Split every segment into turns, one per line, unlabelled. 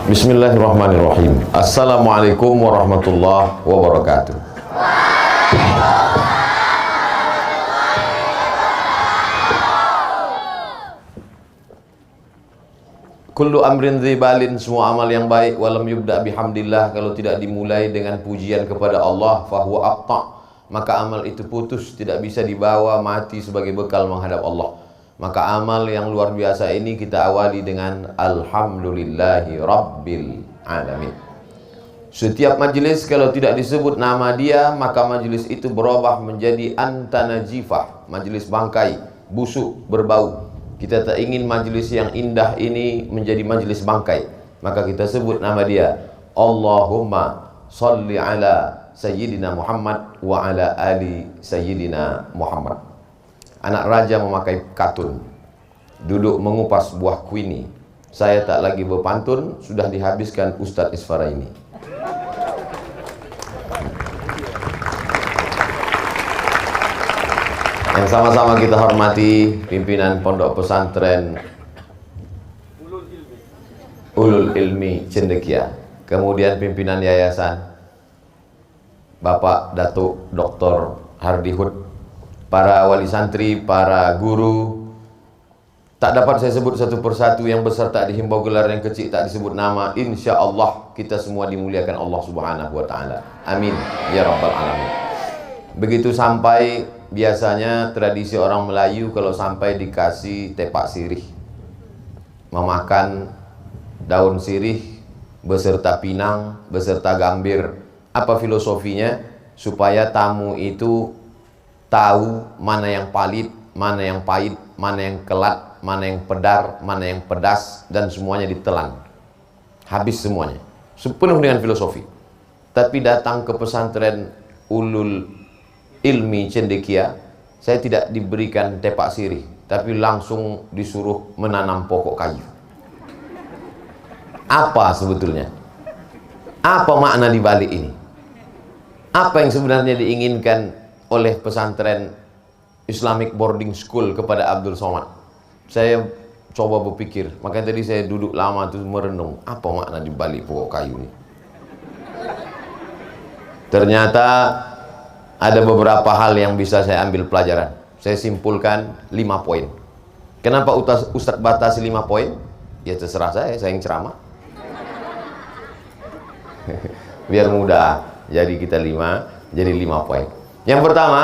Bismillahirrahmanirrahim. Assalamualaikum warahmatullahi wabarakatuh. Kullu amrin dzibalin, semua amal yang baik walam yubda bihamdillah, kalau tidak dimulai dengan pujian kepada Allah, fahuwa aqta, maka amal itu putus, tidak bisa dibawa mati sebagai bekal menghadap Allah. Maka amal yang luar biasa ini kita awali dengan alhamdulillahi rabbil alamin. Setiap majelis kalau tidak disebut nama dia, maka majelis itu berubah menjadi antanajifah, majelis bangkai, busuk, berbau. Kita tak ingin majelis yang indah ini menjadi majelis bangkai, maka kita sebut nama dia. Allahumma salli ala Sayyidina Muhammad wa ala ali Sayyidina Muhammad. Anak raja memakai katun, duduk mengupas buah kuini. Saya tak lagi berpantun, sudah dihabiskan Ustadz Isfara ini. Yang sama-sama kita hormati pimpinan Pondok Pesantren Ulul Ilmi Cendekia, kemudian pimpinan yayasan Bapak Datuk Dr. Hardihud, para wali santri, para guru. Tak dapat saya sebut satu persatu, yang besar tak dihimbau gelar, yang kecil tak disebut nama. Insya Allah kita semua dimuliakan Allah Subhanahu wa Ta'ala. Amin ya Rabbal Alamin. Begitu sampai, biasanya tradisi orang Melayu kalau sampai dikasih tepak sirih, memakan daun sirih beserta pinang, beserta gambir. Apa filosofinya? Supaya tamu itu tahu mana yang palit, mana yang pahit, mana yang kelat, mana yang pedar, mana yang pedas, dan semuanya ditelan. Habis semuanya. Sepenuh dengan filosofi. Tapi datang ke pesantren Ulul Ilmi Cendekia, saya tidak diberikan tepak sirih, tapi langsung disuruh menanam pokok kayu. Apa sebetulnya? Apa makna di balik ini? Apa yang sebenarnya diinginkan oleh pesantren Islamic Boarding School kepada Abdul Somad? Saya coba berpikir, makanya tadi saya duduk lama tuh merenung, apa makna di balik pokok kayu ini? Ternyata ada beberapa hal yang bisa saya ambil pelajaran. Saya simpulkan 5 poin. Kenapa Ustadz batasi 5 poin? Ya terserah saya yang ceramah. Biar mudah, jadi kita 5, jadi 5 poin. Yang pertama,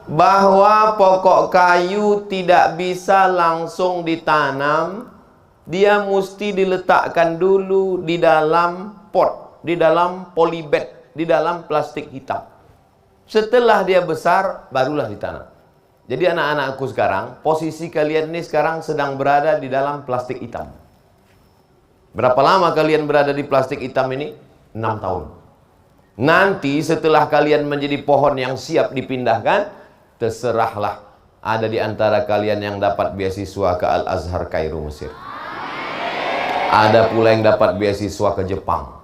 bahwa pokok kayu tidak bisa langsung ditanam. Dia mesti diletakkan dulu di dalam pot, di dalam polybag, di dalam plastik hitam. Setelah dia besar, barulah ditanam. Jadi anak-anakku sekarang, posisi kalian ini sekarang sedang berada di dalam plastik hitam. Berapa lama kalian berada di plastik hitam ini? 6 tahun. Nanti setelah kalian menjadi pohon yang siap dipindahkan, terserahlah. Ada di antara kalian yang dapat beasiswa ke Al-Azhar Kairo Mesir. Ada pula yang dapat beasiswa ke Jepang.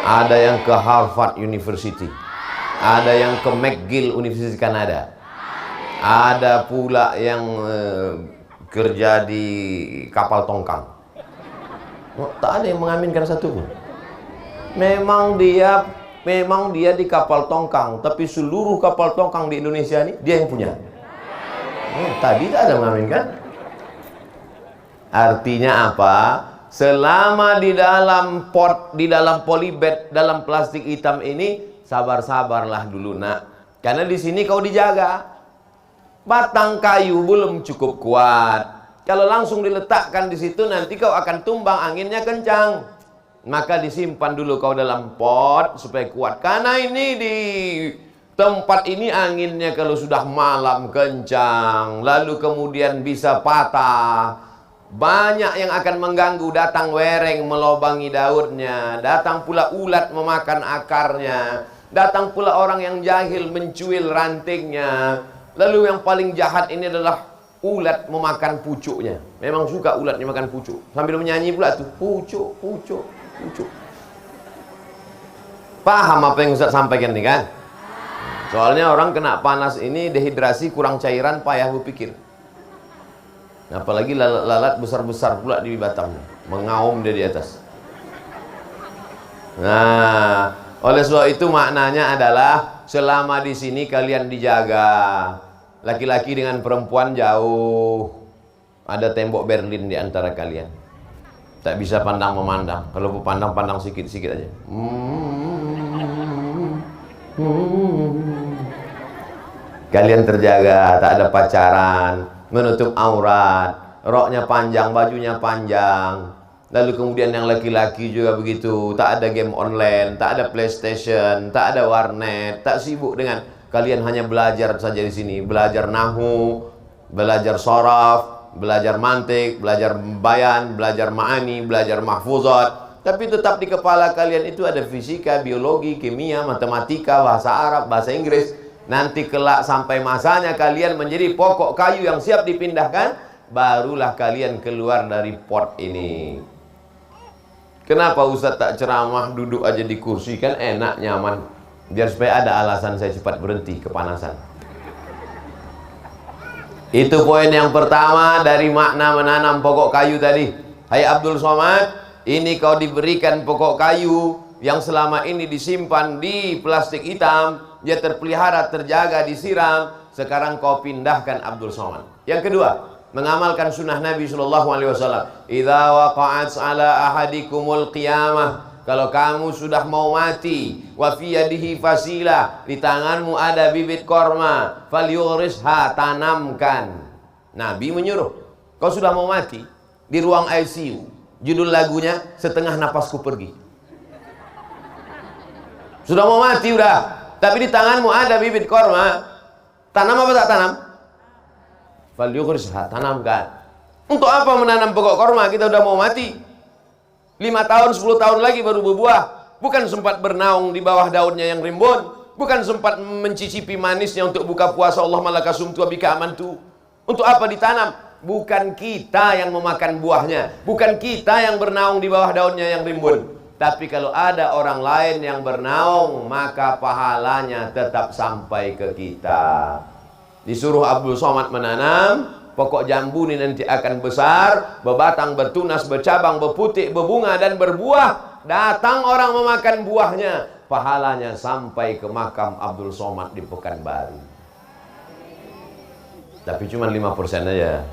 Ada yang ke Harvard University. Ada yang ke McGill University Kanada. Ada pula yang kerja di kapal tongkang. Tak ada yang mengaminkan satu pun. Memang dia di kapal tongkang, tapi seluruh kapal tongkang di Indonesia ini dia yang punya. Tadi tak ada mengaminkan. Artinya apa? Selama di dalam pot, di dalam polybag, dalam plastik hitam ini, sabar-sabarlah dulu nak. Karena di sini kau dijaga. Batang kayu belum cukup kuat. Kalau langsung diletakkan di situ, nanti kau akan tumbang, anginnya kencang. Maka disimpan dulu kau dalam pot supaya kuat. Karena ini di tempat ini anginnya kalau sudah malam kencang, lalu kemudian bisa patah. Banyak yang akan mengganggu. Datang wereng melobangi daunnya, datang pula ulat memakan akarnya, datang pula orang yang jahil mencuil rantingnya. Lalu yang paling jahat ini adalah ulat memakan pucuknya. Memang suka ulatnya makan pucuk. Sambil menyanyi pula tuh, pucuk, pucuk, pucuk. Paham apa yang Ustaz sampaikan nih kan? Soalnya orang kena panas ini, dehidrasi, kurang cairan, payah berpikir. Apalagi lalat-lalat besar-besar pula di batangnya, mengaum dia di atas. Nah, oleh sebab itu maknanya adalah selama di sini kalian dijaga. Laki-laki dengan perempuan jauh. Ada tembok Berlin di antara kalian. Tak bisa pandang memandang. Kalau pandang sikit-sikit aja. Kalian terjaga, tak ada pacaran, menutup aurat, roknya panjang, bajunya panjang. Lalu kemudian yang laki-laki juga begitu, tak ada game online, tak ada PlayStation, tak ada warnet, tak sibuk dengan kalian hanya belajar saja di sini, belajar nahu, belajar soraf, belajar mantik, belajar bayan, belajar ma'ani, belajar mahfuzat. Tapi tetap di kepala kalian itu ada fisika, biologi, kimia, matematika, bahasa Arab, bahasa Inggris. Nanti kelak sampai masanya kalian menjadi pokok kayu yang siap dipindahkan, barulah kalian keluar dari pot ini. Kenapa Ustaz tak ceramah, duduk aja di kursi, kan enak, nyaman. Biar supaya ada alasan saya cepat berhenti kepanasan. Itu poin yang pertama dari makna menanam pokok kayu tadi. Hai Abdul Somad, ini kau diberikan pokok kayu yang selama ini disimpan di plastik hitam, dia terpelihara, terjaga, disiram. Sekarang kau pindahkan Abdul Somad. Yang kedua, mengamalkan sunnah Nabi SAW. Idza waqa'at ala ahadikumul qiyamah, kalau kamu sudah mau mati, wa fi yadihi fasilah, di tanganmu ada bibit korma, falyughrisha, tanamkan. Nabi menyuruh, kau sudah mau mati, di ruang ICU, judul lagunya Setengah Napasku Pergi. Sudah mau mati udah, tapi di tanganmu ada bibit korma, tanam apa tak tanam? Falyughrisha, tanamkan. Untuk apa menanam pokok korma? Kita udah mau mati. 5 tahun, 10 tahun lagi baru berbuah. Bukan sempat bernaung di bawah daunnya yang rimbun. Bukan sempat mencicipi manisnya untuk buka puasa. Allah malakasumtu abika amantu. Untuk apa ditanam? Bukan kita yang memakan buahnya. Bukan kita yang bernaung di bawah daunnya yang rimbun. Tapi kalau ada orang lain yang bernaung, maka pahalanya tetap sampai ke kita. Disuruh Abdul Somad menanam. Pokok jambu ini nanti akan besar, berbatang, bertunas, bercabang, berputik, berbunga dan berbuah. Datang orang memakan buahnya, pahalanya sampai ke makam Abdul Somad di Pekanbaru. Tapi cuma 5% aja.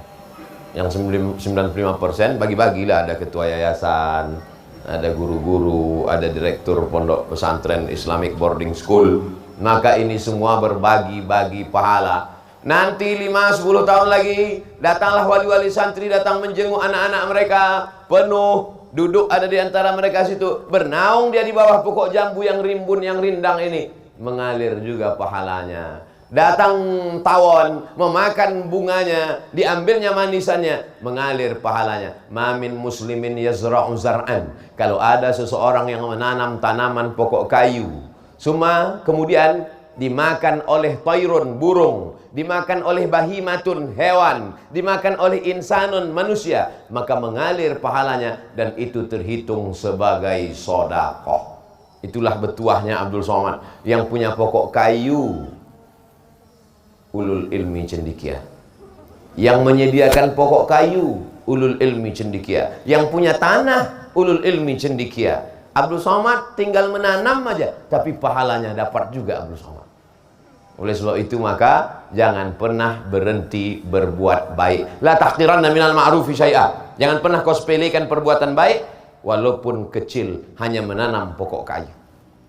Yang 95% bagi-bagilah, ada ketua yayasan, ada guru-guru, ada direktur pondok pesantren Islamic Boarding School. Maka ini semua berbagi-bagi pahala. Nanti 5-10 tahun lagi datanglah wali-wali santri, datang menjenguk anak-anak mereka, penuh, duduk ada di antara mereka situ, bernaung dia di bawah pokok jambu yang rimbun, yang rindang ini, mengalir juga pahalanya. Datang tawon, memakan bunganya, diambilnya manisannya, mengalir pahalanya. Mamin muslimin yazra'u zar'an, kalau ada seseorang yang menanam tanaman pokok kayu, semua kemudian dimakan oleh tairun, burung, dimakan oleh bahimatun, hewan, dimakan oleh insanun, manusia, maka mengalir pahalanya dan itu terhitung sebagai sedekah. Itulah betuahnya Abdul Somad yang punya pokok kayu, ulul ilmi cendekia. Yang menyediakan pokok kayu, ulul ilmi cendekia. Yang punya tanah, ulul ilmi cendekia. Abdul Somad tinggal menanam aja, tapi pahalanya dapat juga Abdul Somad. Oleh sebab itu maka jangan pernah berhenti berbuat baik. La tahqiranna minal ma'rufi syai'a. Jangan pernah kau sepelekan perbuatan baik walaupun kecil, hanya menanam pokok kayu.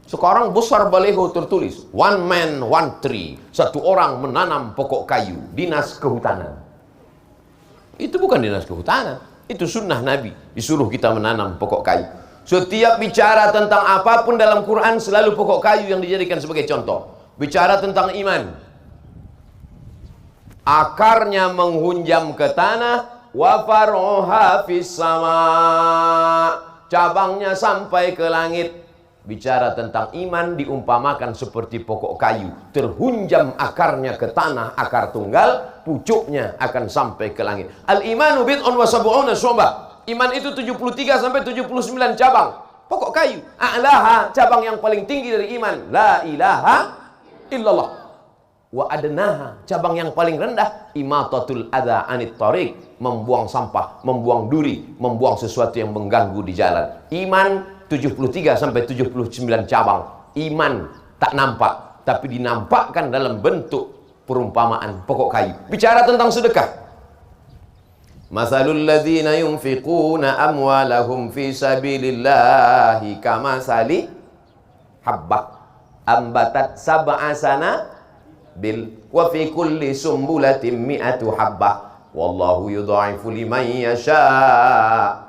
Sekarang besar baliho tertulis one man one tree, satu orang menanam pokok kayu, dinas kehutanan. Itu bukan dinas kehutanan, itu sunnah Nabi, disuruh kita menanam pokok kayu. Setiap bicara tentang apapun dalam Quran selalu pokok kayu yang dijadikan sebagai contoh. Bicara tentang iman, akarnya menghunjam ke tanah, wa faruha fis sama, cabangnya sampai ke langit. Bicara tentang iman diumpamakan seperti pokok kayu, terhunjam akarnya ke tanah, akar tunggal, pucuknya akan sampai ke langit. Al-imanu bid'un wa sab'una syu'bah. Iman itu 73 sampai 79 cabang. Pokok kayu, a'laha, cabang yang paling tinggi dari iman, la ilaha illallah. Wa adnaha, cabang yang paling rendah, imatatul adza anit thariq, membuang sampah, membuang duri, membuang sesuatu yang mengganggu di jalan. Iman 73 sampai 79 cabang. Iman tak nampak, tapi dinampakkan dalam bentuk perumpamaan pokok kayu. Bicara tentang sedekah. Masalul ladzina yunfiquna amwalahum fi sabilillahi kamasali habbah ambatat sab'a sanabil wa fi kulli sumbulatin mi'atu habbah wallahu yudha'ifu liman yasha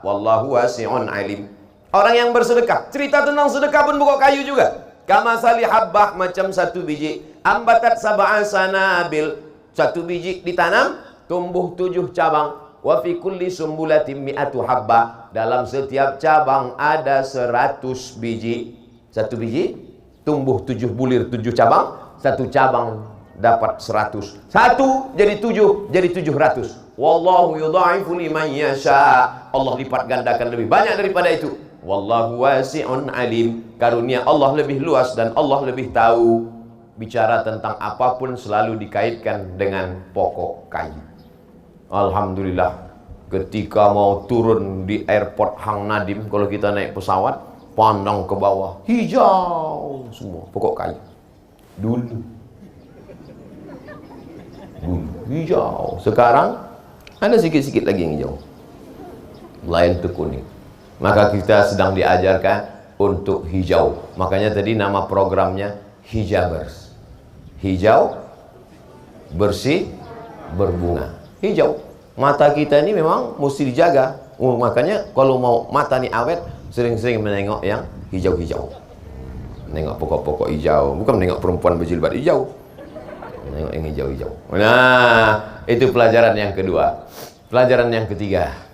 wallahu wasi'un alim. Orang yang bersedekah, cerita tentang sedekah pun pokok kayu juga. Kamasali habbah, macam satu biji. Ambatat sab'a sanabil, satu biji ditanam, tumbuh 7 cabang. Wa fi kulli sumbulatin mi'atu habbah, dalam setiap cabang ada 100 biji. Satu biji tumbuh 7 bulir, 7 cabang. Satu cabang dapat 100. Satu jadi 7, jadi 700. Wallahu yudha'ifu liman yasha. Allah lipat gandakan lebih banyak daripada itu. Wallahu wasi'un alim. Karunia Allah lebih luas dan Allah lebih tahu. Bicara tentang apapun selalu dikaitkan dengan pokok kayu. Alhamdulillah, ketika mau turun di airport Hang Nadim, kalau kita naik pesawat, pandang ke bawah, hijau semua pokok kayu. Dulu hijau. Sekarang ada sikit-sikit lagi yang hijau, lain tu kuning. Maka kita sedang diajarkan untuk hijau. Makanya tadi nama programnya Hijabers. Hijau, bersih, berbunga. Hijau. Mata kita ini memang mesti dijaga. Makanya kalau mau mata ini awet, sering-sering menengok yang hijau-hijau. Menengok pokok-pokok hijau. Bukan menengok perempuan berjilbab hijau. Menengok yang hijau-hijau. Nah, itu pelajaran yang kedua. Pelajaran yang ketiga.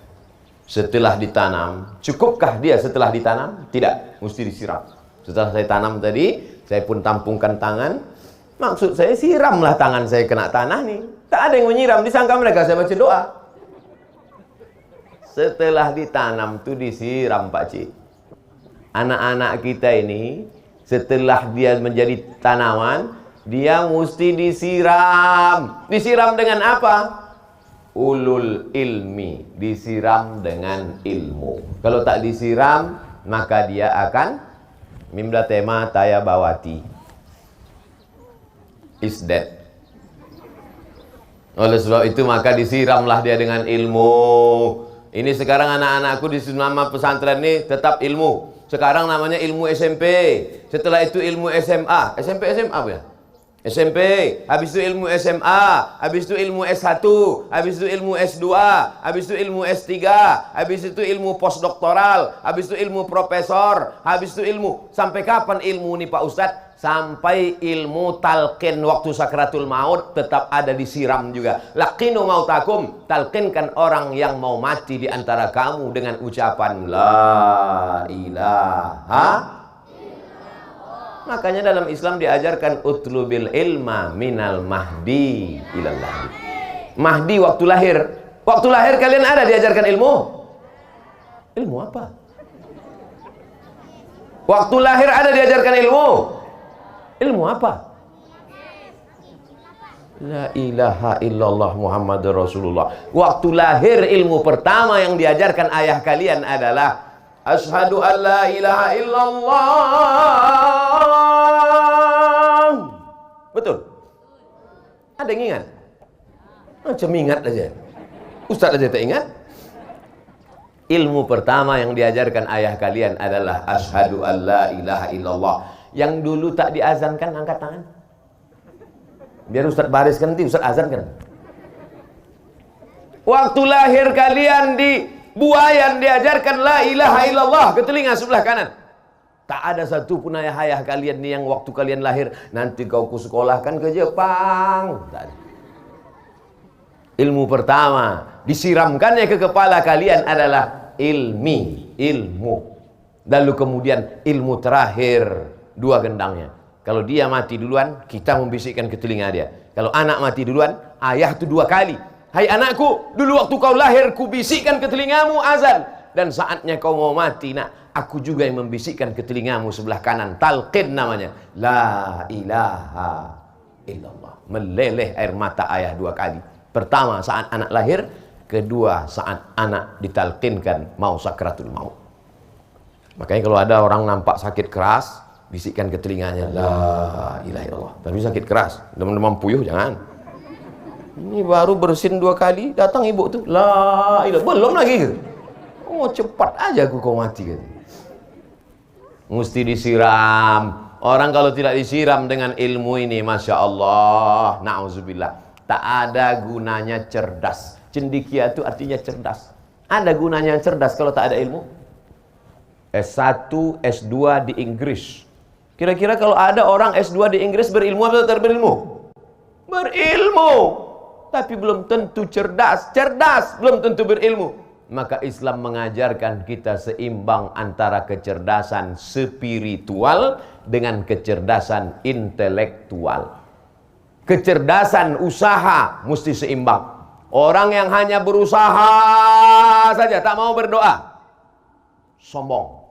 Setelah ditanam, cukupkah dia setelah ditanam? Tidak, mesti disiram. Setelah saya tanam tadi, saya pun tampungkan tangan. Maksud saya, siramlah tangan saya kena tanah nih. Tak ada yang menyiram, disangka mereka saya baca doa. Setelah ditanam tuh disiram, Pak Cik. Anak-anak kita ini, setelah dia menjadi tanaman, dia mesti disiram. Disiram dengan apa? Ulul ilmi, disiram dengan ilmu. Kalau tak disiram, maka dia akan mimda tema taya bawati is dead. Oleh sebab itu maka disiramlah dia dengan ilmu. Ini sekarang anak-anakku di nama pesantren ini tetap ilmu. Sekarang namanya ilmu SMP. Setelah itu ilmu SMA. SMP SMA apa ya? SMP, habis itu ilmu SMA, habis itu ilmu S1, habis itu ilmu S2, habis itu ilmu S3, habis itu ilmu postdoktoral, habis itu ilmu profesor, habis itu ilmu. Sampai kapan ilmu nih Pak Ustadz? Sampai ilmu talqin waktu sakratul maut tetap ada, disiram juga. Laqinu mautakum, talqinkan orang yang mau mati di antara kamu dengan ucapan La ilaha. Makanya dalam Islam diajarkan utlubil ilma minal mahdi ilal lahdi. Mahdi waktu lahir. Waktu lahir kalian ada diajarkan ilmu? Ilmu apa? Waktu lahir ada diajarkan ilmu? Ilmu apa? La ilaha illallah Muhammadur Rasulullah. Waktu lahir ilmu pertama yang diajarkan ayah kalian adalah Asyhadu an la ilaha illallah. Betul? Ada yang ingat? Macam ingat aja. Ustaz aja tak ingat. Ilmu pertama yang diajarkan ayah kalian adalah Asyhadu an la ilaha illallah. Yang dulu tak diazankan, angkat tangan. Biar Ustaz bariskan nanti, Ustaz azankan. Waktu lahir kalian di Buayan diajarkan la ilaha illallah ke telinga sebelah kanan. Tak ada satu pun ayah kalian nih yang waktu kalian lahir, nanti kau kusekolahkan ke Jepang. Tak ada. Ilmu pertama disiramkannya ke kepala kalian adalah ilmu. Lalu kemudian ilmu terakhir, dua gendangnya. Kalau dia mati duluan, kita membisikkan ke telinga dia. Kalau anak mati duluan, ayah itu 2 kali. Hai anakku, dulu waktu kau lahir ku bisikkan ke telingamu azan, dan saatnya kau mau mati nak, aku juga yang membisikkan ke telingamu sebelah kanan, talqin namanya, la ilaha illallah. Meleleh air mata ayah 2 kali. Pertama saat anak lahir, kedua saat anak ditalqinkan mau sakratul maut. Makanya kalau ada orang nampak sakit keras, bisikkan ke telinganya, la ilaha illallah. Tapi sakit keras, demam-demam puyuh jangan. Ini baru bersin 2 kali, datang ibu tuh, la ilaha, belum lagi gitu. Oh cepat aja aku kau mati gitu. Mesti disiram. Orang kalau tidak disiram dengan ilmu ini, masya Allah, na'udzubillah, tak ada gunanya cerdas. Cendikia itu artinya cerdas. Ada gunanya cerdas kalau tak ada ilmu? S1, S2 di Inggris. Kira-kira kalau ada orang S2 di Inggris berilmu atau tak berilmu? Berilmu. Tapi belum tentu cerdas. Cerdas belum tentu berilmu. Maka Islam mengajarkan kita seimbang antara kecerdasan spiritual dengan kecerdasan intelektual. Kecerdasan usaha mesti seimbang. Orang yang hanya berusaha saja, tak mau berdoa, sombong.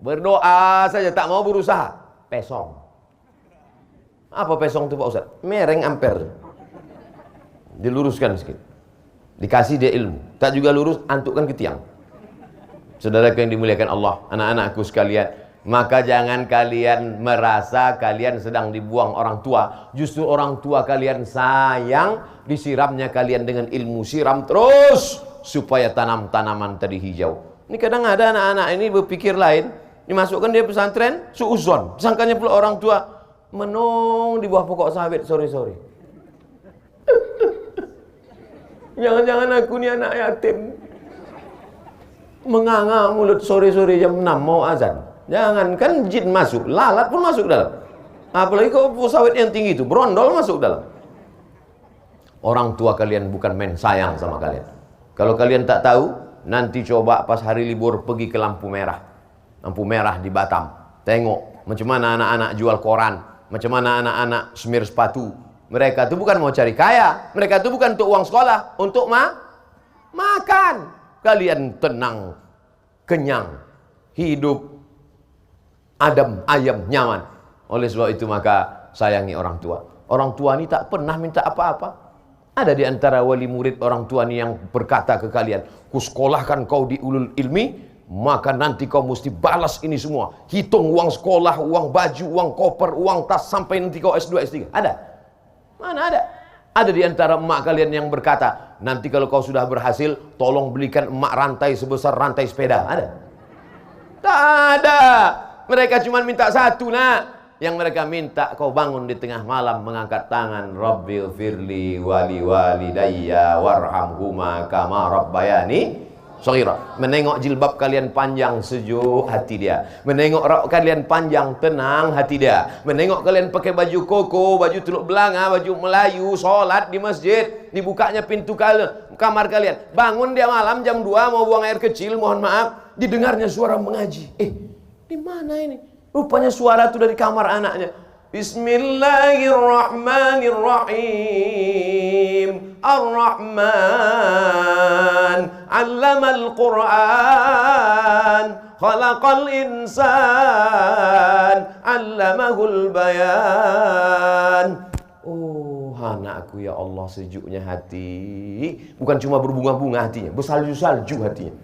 Berdoa saja, tak mau berusaha, pesong. Apa pesong itu Pak Ustaz? Mereng amper. Diluruskan sedikit. Dikasih dia ilmu, tak juga lurus, antukkan ke tiang. Saudara yang dimuliakan Allah, anak-anakku sekalian, maka jangan kalian merasa kalian sedang dibuang orang tua. Justru orang tua kalian sayang, disiramnya kalian dengan ilmu. Siram terus supaya tanam-tanaman tadi hijau. Ini kadang ada anak-anak ini berpikir lain, dimasukkan dia pesantren, suuzon, sangkanya pula orang tua menung di bawah pokok sawit sore-sore. Jangan-jangan aku ni anak yatim, menganga mulut sore-sore jam 6 mau azan. Jangan, kan jin masuk, lalat pun masuk dalam. Apalagi kalau sawit yang tinggi itu, berondol masuk dalam. Orang tua kalian bukan main sayang sama kalian. Kalau kalian tak tahu, nanti coba pas hari libur pergi ke lampu merah. Lampu merah di Batam. Tengok macam mana anak-anak jual koran, macam mana anak-anak semir sepatu. Mereka itu bukan mau cari kaya, mereka itu bukan untuk uang sekolah, untuk makan. Kalian tenang, kenyang, hidup adem, ayam, nyaman. Oleh sebab itu maka sayangi orang tua. Orang tua ini tak pernah minta apa-apa. Ada di antara wali murid orang tua ini yang berkata ke kalian, ku sekolahkan kau di ulul ilmi, maka nanti kau mesti balas ini semua. Hitung uang sekolah, uang baju, uang koper, uang tas, sampai nanti kau S2, S3. Ada? Mana ada? Ada di antara emak kalian yang berkata, nanti kalau kau sudah berhasil, tolong belikan emak rantai sebesar rantai sepeda. Ada? Tak ada. Mereka cuma minta satu, nak. Yang mereka minta kau bangun di tengah malam mengangkat tangan, Rabbil firli wali walidayya warhamhuma kama rabbayani shaghira. Menengok jilbab kalian panjang, sejuk hati dia. Menengok rok kalian panjang, tenang hati dia. Menengok kalian pakai baju koko, baju teluk belanga, baju Melayu, sholat di masjid, dibukanya pintu kamar kalian. Bangun dia malam jam 2 mau buang air kecil, mohon maaf, didengarnya suara mengaji. Di mana ini? Rupanya suara itu dari kamar anaknya. Bismillahirrahmanirrahim. Ar-Rahman 'allamal Qur'an, khalaqal insan, 'allamahul bayan. Oh, anakku ya Allah, sejuknya hati. Bukan cuma berbunga-bunga hatinya, bersalju-salju hatinya.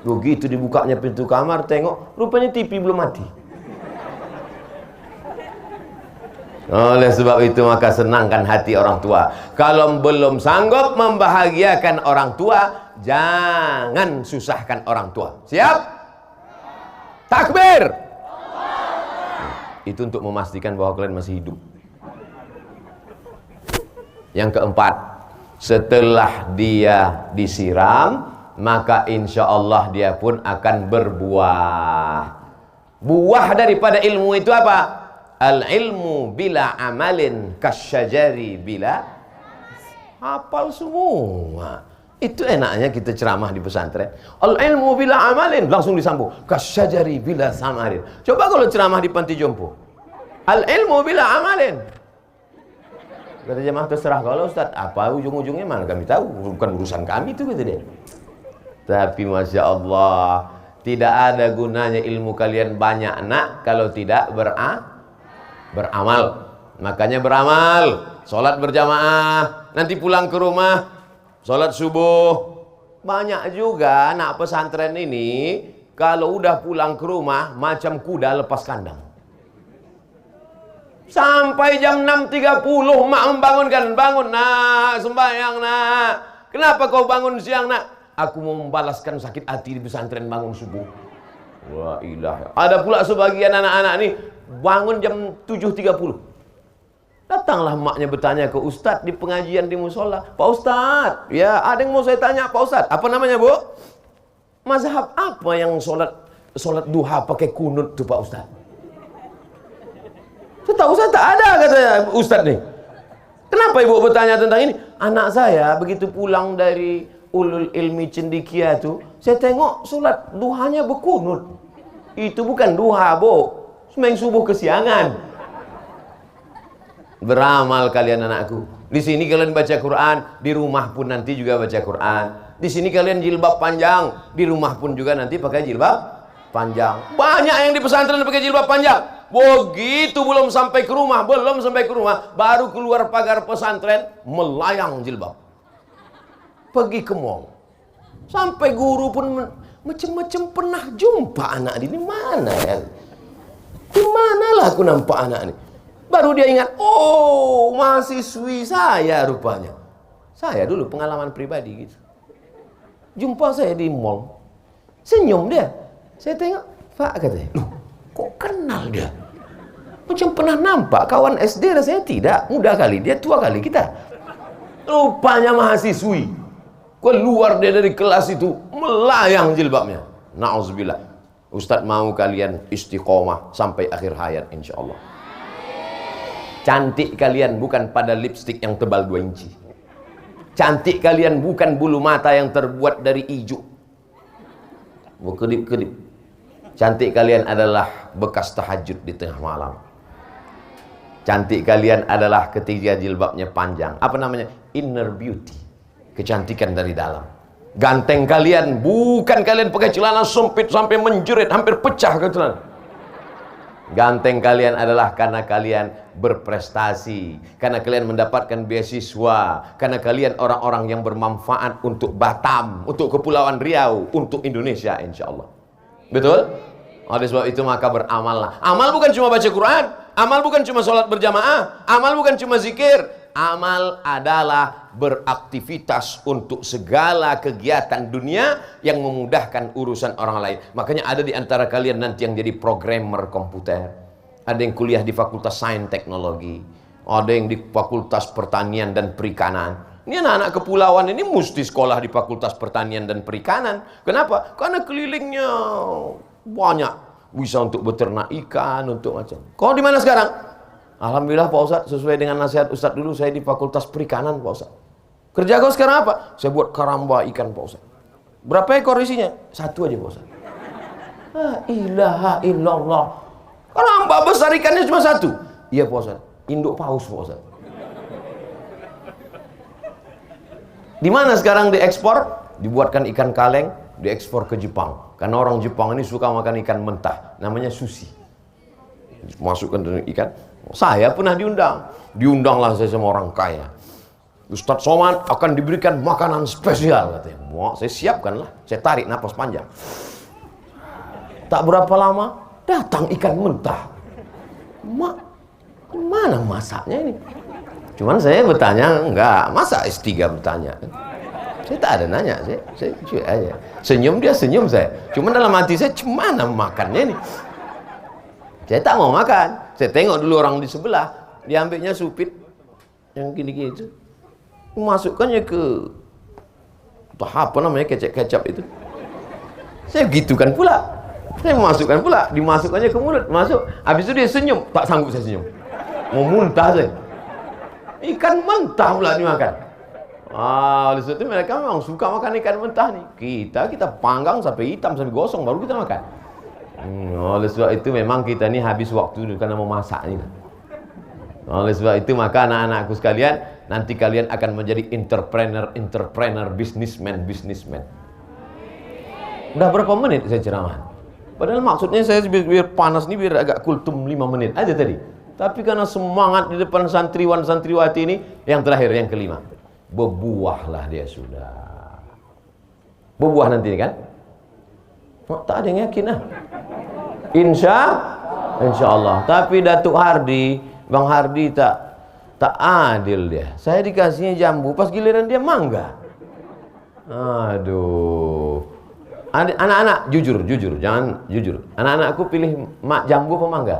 Begitu dibukanya pintu kamar, tengok, rupanya TV belum mati. Oleh sebab itu maka senangkan hati orang tua. Kalau belum sanggup membahagiakan orang tua, jangan susahkan orang tua. Siap? Takbir. Itu untuk memastikan bahwa kalian masih hidup. Yang keempat, setelah dia disiram, maka insya Allah dia pun akan berbuah. Buah daripada ilmu itu apa? Al-ilmu bila amalin kasyajari bila. Hafal semua. Itu enaknya kita ceramah di pesantren. Al-ilmu bila amalin, langsung disambung. Kasyajari bila samarin. Coba kalau ceramah di panti jompo. Al-ilmu bila amalin. Kata jemaah, terserah kalau Ustaz. Apa ujung-ujungnya mana kami tahu. Bukan urusan kami itu, kata dia. Tapi Masya Allah, tidak ada gunanya ilmu kalian banyak, nak, kalau tidak beramal. Makanya beramal, sholat berjamaah, nanti pulang ke rumah sholat subuh. Banyak juga anak pesantren ini kalau udah pulang ke rumah macam kuda lepas kandang. Sampai jam 6.30 mak membangunkan, bangun nak, sembahyang nak. Kenapa kau bangun siang nak? Aku mau membalaskan sakit hati di pesantren bangun subuh. Wah ilah. Ada pula sebagian anak-anak nih bangun jam 7.30. Datanglah maknya bertanya ke ustadz di pengajian di musola. Pak ustadz, ya ada yang mau saya tanya Pak ustadz. Apa namanya bu? Mazhab apa yang sholat duha pakai kunut tuh Pak ustadz? Saya tahu saya tak ada katanya ustadz nih. Kenapa ibu bertanya tentang ini? Anak saya begitu pulang dari ulul ilmi cendikia tuh, saya tengok sholat duhanya berkunut. Itu bukan duha bu, sembahyang subuh kesiangan. Beramal kalian anakku. Di sini kalian baca Quran, di rumah pun nanti juga baca Quran. Di sini kalian jilbab panjang, di rumah pun juga nanti pakai jilbab panjang. Banyak yang di pesantren pakai jilbab panjang. Begitu belum sampai ke rumah, baru keluar pagar pesantren melayang jilbab. Pergi ke mall. Sampai guru pun macam-macam pernah jumpa anak ini mana ya? Di manalah aku nampak anak ini? Baru dia ingat, oh mahasiswi saya rupanya. Saya dulu pengalaman pribadi gitu. Jumpa saya di mall. Senyum dia. Saya tengok, Pak katanya, loh kok kenal dia? Macam pernah nampak kawan SD rasanya tidak. Muda kali, dia tua kali kita. Rupanya mahasiswi. Keluar dia dari kelas itu, melayang jilbabnya. Na'udzubillah. Ustadz mau kalian istiqomah sampai akhir hayat insya Allah. Cantik kalian bukan pada lipstik yang tebal 2 inci. Cantik kalian bukan bulu mata yang terbuat dari ijuk. Berkedip-kedip. Cantik kalian adalah bekas tahajud di tengah malam. Cantik kalian adalah ketika jilbabnya panjang. Apa namanya? Inner beauty. Kecantikan dari dalam. Ganteng kalian bukan kalian pakai celana sempit sampai menjerit hampir pecah ke celana. Ganteng kalian adalah karena kalian berprestasi, karena kalian mendapatkan beasiswa, karena kalian orang-orang yang bermanfaat untuk Batam, untuk Kepulauan Riau, untuk Indonesia insya Allah. Betul? Oleh sebab itu maka beramallah. Amal bukan cuma baca Quran, amal bukan cuma sholat berjamaah, amal bukan cuma zikir. Amal adalah beraktivitas untuk segala kegiatan dunia yang memudahkan urusan orang lain. Makanya ada di antara kalian nanti yang jadi programmer komputer. Ada yang kuliah di Fakultas Sains Teknologi. Ada yang di Fakultas Pertanian dan Perikanan. Ini anak-anak kepulauan ini mesti sekolah di Fakultas Pertanian dan Perikanan. Kenapa? Karena kelilingnya banyak. Bisa untuk beternak ikan, untuk macam. Kau di mana sekarang? Alhamdulillah Pak Ustadz, sesuai dengan nasihat Ustadz dulu, saya di Fakultas Perikanan Pak Ustadz. Kerja kau sekarang apa? Saya buat karamba ikan Pak Ustadz. Berapa ekor isinya? 1 aja Pak Ustadz. La ilaha illallah. Karamba besar ikannya cuma 1. Iya Pak Ustadz, induk paus Pak Ustadz. Di mana sekarang diekspor? Dibuatkan ikan kaleng, diekspor ke Jepang. Karena orang Jepang ini suka makan ikan mentah, namanya sushi. Masukkan ikan. Saya pernah diundanglah saya sama orang kaya. Ustadz Somad akan diberikan makanan spesial katanya. Wah, saya siapkanlah, saya tarik napas panjang. Tak berapa lama datang ikan mentah. Mak, mana masaknya ini? Cuman saya bertanya, enggak, masa S3 bertanya? Saya tak ada nanya, saya cuy aja. Senyum dia senyum saya. Cuman dalam hati saya, gimana makannya ini? Saya tak mau makan. Saya tengok dulu orang di sebelah, diambilnya supit yang gini-gini itu, masukkannya ke apa namanya kecap-kecap itu. Saya gitukan pula. Saya masukkan pula, dimasukkannya ke mulut, masuk. Habis itu dia senyum, tak sanggup saya senyum. Mau muntah saya. Ikan mentah pula dimakan. Oleh sebab itu mereka memang suka makan ikan mentah nih. Kita panggang sampai hitam, sampai gosong baru kita makan. Oleh sebab itu memang kita ni habis waktu karena mau masak ni. Oleh sebab itu maka anak-anakku sekalian, nanti kalian akan menjadi entrepreneur, businessman. Udah berapa menit saya ceramah? Padahal maksudnya saya biar panas ni biar agak kultum 5 menit aja tadi. Tapi karena semangat di depan santriwan santriwati ini, yang terakhir yang kelima, berbuahlah dia sudah. Berbuah nanti kan? Tak ada yang yakin lah. Insya Allah. Tapi Datuk Hardi, Bang Hardi tak adil dia. Saya dikasihnya jambu, pas giliran dia mangga. Aduh. Anak-anak jujur, jangan jujur. Anak-anakku pilih jambu apa mangga?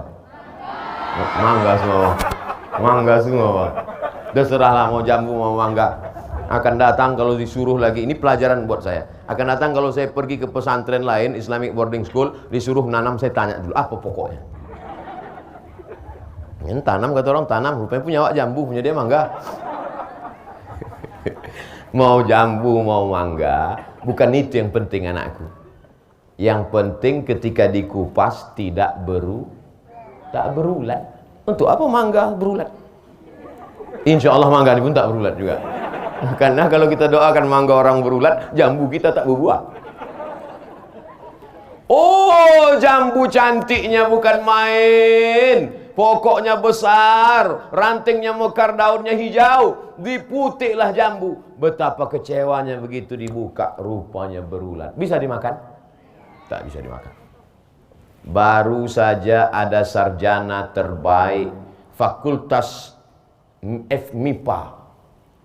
Mangga semua, Bang. Terserahlah mau jambu mau mangga. Akan datang kalau disuruh lagi, ini pelajaran buat saya. Akan datang kalau saya pergi ke pesantren lain, Islamic boarding school, disuruh nanam, saya tanya dulu apa pokoknya. Ini tanam, kata orang tanam, rupanya punya awak jambu, punya dia mangga. Mau jambu mau mangga, bukan itu yang penting anakku. Yang penting ketika dikupas tak berulat. Untuk apa mangga berulat? Insya Allah mangga ini pun tak berulat juga. Karena kalau kita doakan mangga orang berulat, jambu kita tak berbuah. Oh, jambu cantiknya bukan main. Pokoknya besar, rantingnya mekar, daunnya hijau, diputiklah jambu. Betapa kecewanya begitu dibuka, rupanya berulat. Bisa dimakan? Tak bisa dimakan. Baru saja ada sarjana terbaik Fakultas FMIPA,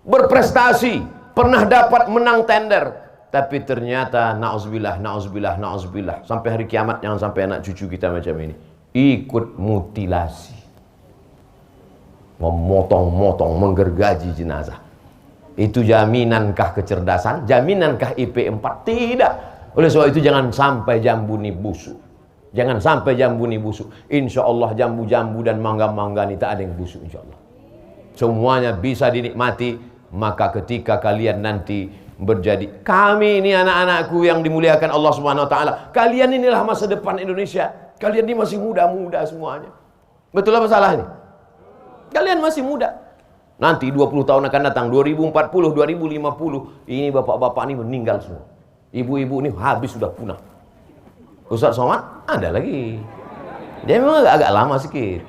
berprestasi, pernah dapat menang tender, tapi ternyata na'udzubillah, sampai hari kiamat jangan sampai anak cucu kita macam ini ikut mutilasi, memotong-motong, menggergaji jenazah. Itu jaminankah kecerdasan? Jaminankah IP 4? Tidak. Oleh sebab itu jangan sampai jambu ini busuk. Jangan sampai jambu ini busuk. Insya Allah jambu-jambu dan mangga-mangga ini tak ada yang busuk insya Allah. Semuanya bisa dinikmati. Maka ketika kalian nanti berjadi, kami ini anak-anakku yang dimuliakan Allah Subhanahu Wa Taala, kalian inilah masa depan Indonesia. Kalian ini masih muda-muda semuanya. Betul apa salah ini? Kalian masih muda. Nanti 20 tahun akan datang, 2040, 2050, ini bapak-bapak ini meninggal semua. Ibu-ibu ini habis, sudah punah. Ustaz Somad ada lagi. Dia memang agak lama sedikit.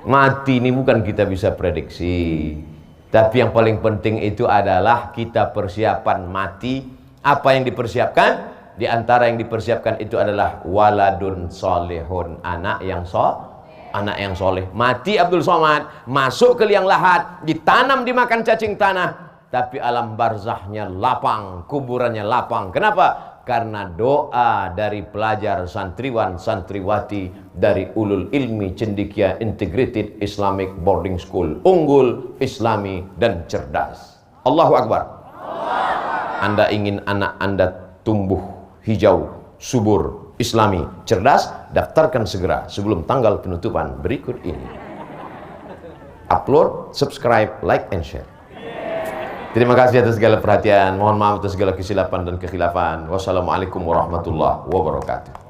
Mati ini bukan kita bisa prediksi. Tapi yang paling penting itu adalah kita persiapan mati. Apa yang dipersiapkan? Di antara yang dipersiapkan itu adalah waladun solehun, anak yang soleh. Mati Abdul Somad, masuk ke liang lahat, ditanam dimakan cacing tanah, tapi alam barzahnya lapang, kuburannya lapang. Kenapa? Karena doa dari pelajar santriwan santriwati dari Ulul Ilmi Cendekia Integrated Islamic Boarding School, unggul, islami dan cerdas. Allahu Akbar. Anda ingin anak Anda tumbuh hijau, subur, islami, cerdas? Daftarkan segera sebelum tanggal penutupan berikut ini. Upload, subscribe, like and share. Terima kasih atas segala perhatian. Mohon maaf atas segala kesilapan dan kekhilafan. Wassalamualaikum warahmatullahi wabarakatuh.